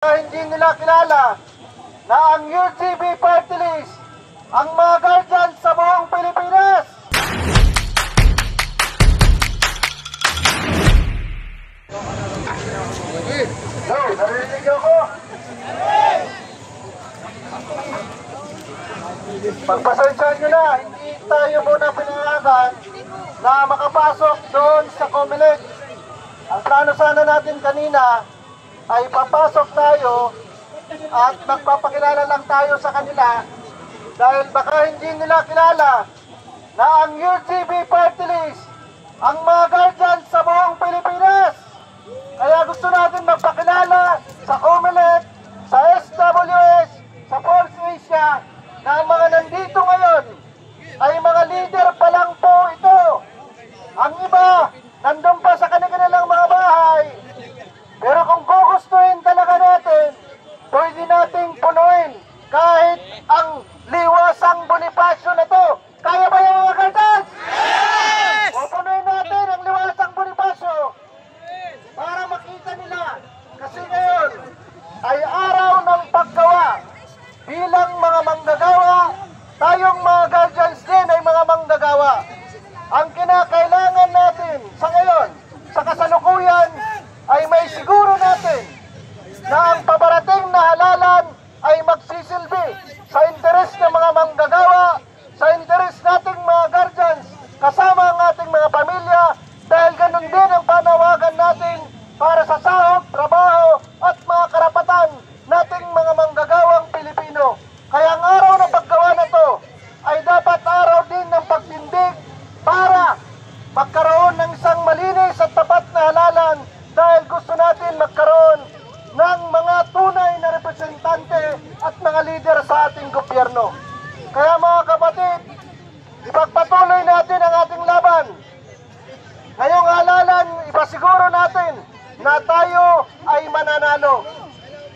Hindi nila kilala na ang UGB Party List ang mga guardian sa buong Pilipinas. Hello, narinig ako. Pagpasensyahan nyo na, hindi tayo muna pinayagan na makapasok doon sa Comelec. Ang plano sana natin kanina ay papasok tayo at magpapakilala lang tayo sa kanila dahil baka hindi nila kilala na ang UGB Party List ang mga guardian sa buong Pilipinas. Kaya gusto natin magpakilala sa Comelec, sa SWS, sa Force Asia na ang mga nandito ngayon ay mga leader pa lang po ito. Ang iba, nandun pa sa kanilang mga bahay. Pero kung gugustuhin talaga natin, pwede nating punuin kahit ang liwasang Bonifacio na to. Kaya ba yung mga guardians? Yes! O punuin natin ang liwasang Bonifacio para makita nila. Kasi ngayon ay araw ng paggawa. Bilang mga manggagawa, tayong mga guardians din ay mga manggagawa. Ang kinakailangan natin sa ngayon, sa kasalukuyan, ay may siguro natin na ang paparating na halalan ay magsisilbi sa interes ng mga manggagawa, sa interes nating mga guardians, kasama ang ating mga pamilya, dahil ganun din ang panawagan natin para sa sahod, trabaho at mga karapatan nating mga manggagawang Pilipino. Kaya ang araw ng paggawa na to ay dapat araw din ng pagtindig para magkaroon ng isang malinis at tapat na halalan dahil gusto natin magkaroon ng mga tunay na representante at mga leader sa ating gobyerno. Kaya mga kapatid, ipagpatuloy natin ang ating laban. Ngayong halalan, ipasiguro natin na tayo ay mananalo.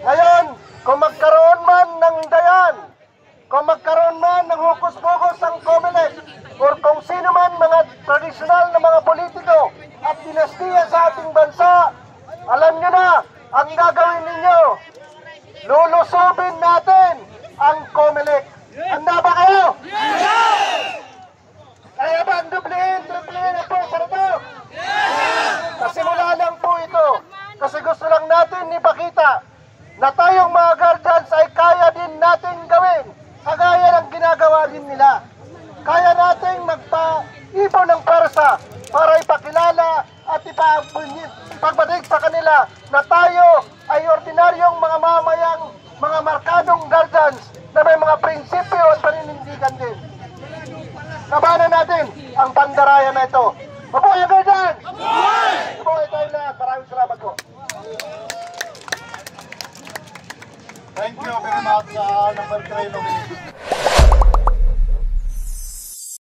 Ngayon, kung magkaroon man ng dayan, kung magkaroon man ng hukus-pukus ang Comelec, o kung sino man mga tradisyonal na mga politiko at dinastiya sa ating bansa, alam nyo na, ang gagawin ninyo, lulusubin natin ang Comelec. Handa ba kayo? Yes! Kaya ba ang dublihin ang pesa nito? Yes! Kasimula lang po ito. Kasi gusto lang natin ipakita na tayong mga guardians ay kaya din natin gawin. Kagaya ng ginagawa din nila. Kaya nating magpa-ipon ng pwersa para ipakilala at ipagbatig sa kanila na tayo ay ordinaryong mga mamayang, mga markadong guardians na may mga prinsipyo at paninindigan din. Labanan natin ang pandaraya na ito. Mabuhay ang guardians! Mabuhay tayo lahat. Maraming salamat po. Thank you very much, number 3 nominee.